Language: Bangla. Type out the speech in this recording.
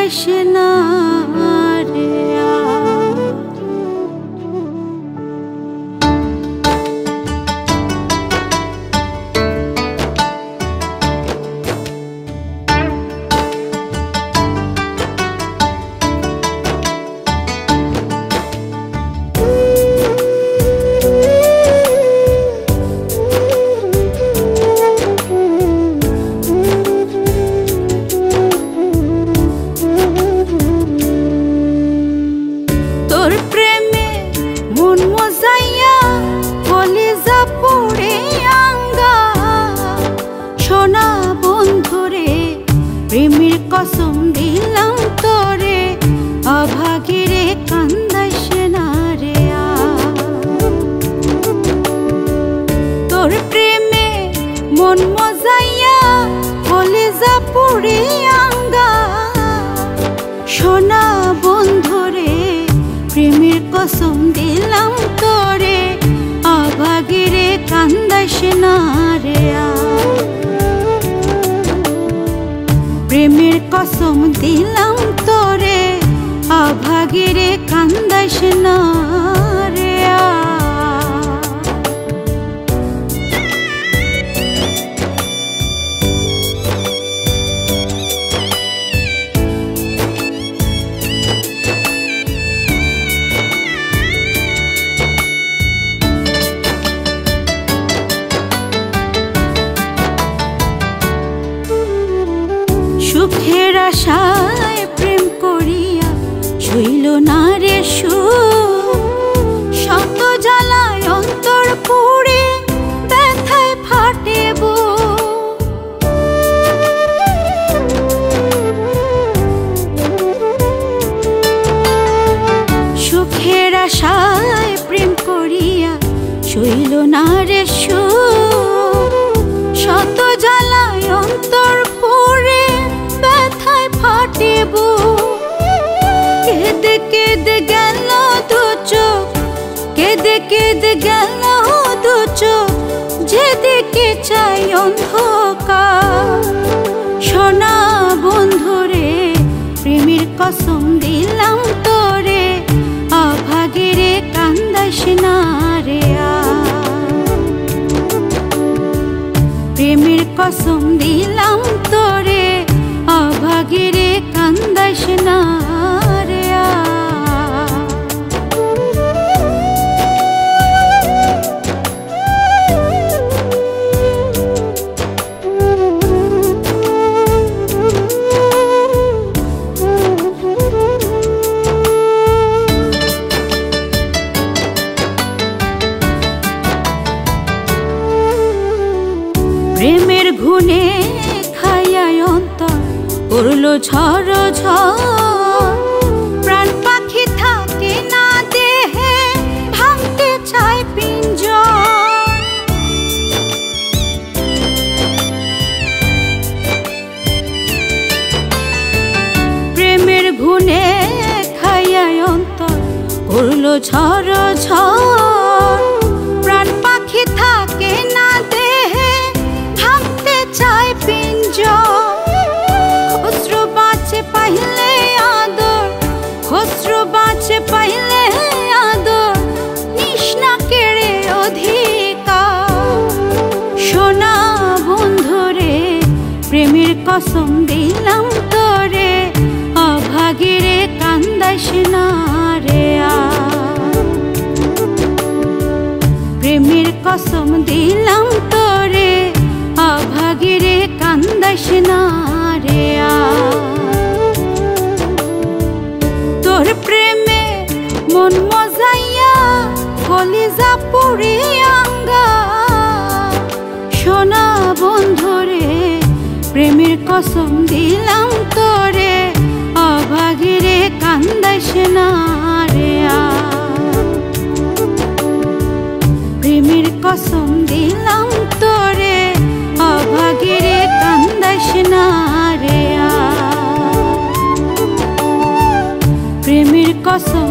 কান্দাইস না রে প্রেমের কসম দিলাম তোরে অভাগীরে কান্দাইস না রে তোর প্রেমে মন মজাইয়া কলিজা পুড়ে আঙ্গা সোনা বন্ধুরে প্রেমের কসম দিলাম তোরে অভাগীরে কান্দাইস না রে প্রেমের কসম দিলাম তোরে অভাগীরে কান্দাইস না রে সুখের আশায় প্রেম করিয়া ছুইল না রে শত জ্বালায় অন্তর পুড়ে ব্যথায় ফাটে সুখের আশায় প্রেম করিয়া ছুইল না রে শত জ্বালায় অন্তর পুড়ে ব্যথায় ফাটিব কেঁদে কেঁদে গেল দু চোখ কেঁদে কেঁদে গেল দু চোখ যেদিকে চাই অন্ধকার সোনা বন্ধুরে প্রেমের কসম দিলাম তোরে অভাগীরে কান্দাইস না রে প্রেমের কসম দিলাম তোরে অভাগীরে কান্দাইস না রে প্রেমের ঘুনে খাইয়া অন্তর করলো ঝড় ঝড় প্রাণ পাখি থাকে না দেহে ভাঙতে চায় পিঞ্জর প্রেমের ঘুনে খাইয়া অন্তর করলো ঝড় ঝড় প্রাণ পাখি থাকে না দেহে ভাঙতে চায় পিঞ্জর খসরু বাঁচে পাইলে আদর খসরু বাঁচে পাইলে আদর নিষ্ণা কেড়ে অধিকার সোনা বন্ধুরে প্রেমের কসম দিলাম তোরে অভাগীরে কান্দাইস না রে প্রেমের কসম দিলাম তোরে অভাগীরে কান্দাইস না রে তোর প্রেমে মন মজাইয়া কলিজা পুড়ে আঙ্গা সোনা বন্ধুরে প্রেমের কসম দিলাম তোরে অভাগীরে কান্দাইস না রে প্রেমের কসম দিলাম তোরে অভাগীরে কান্দাইস না রে প্রেমের কসম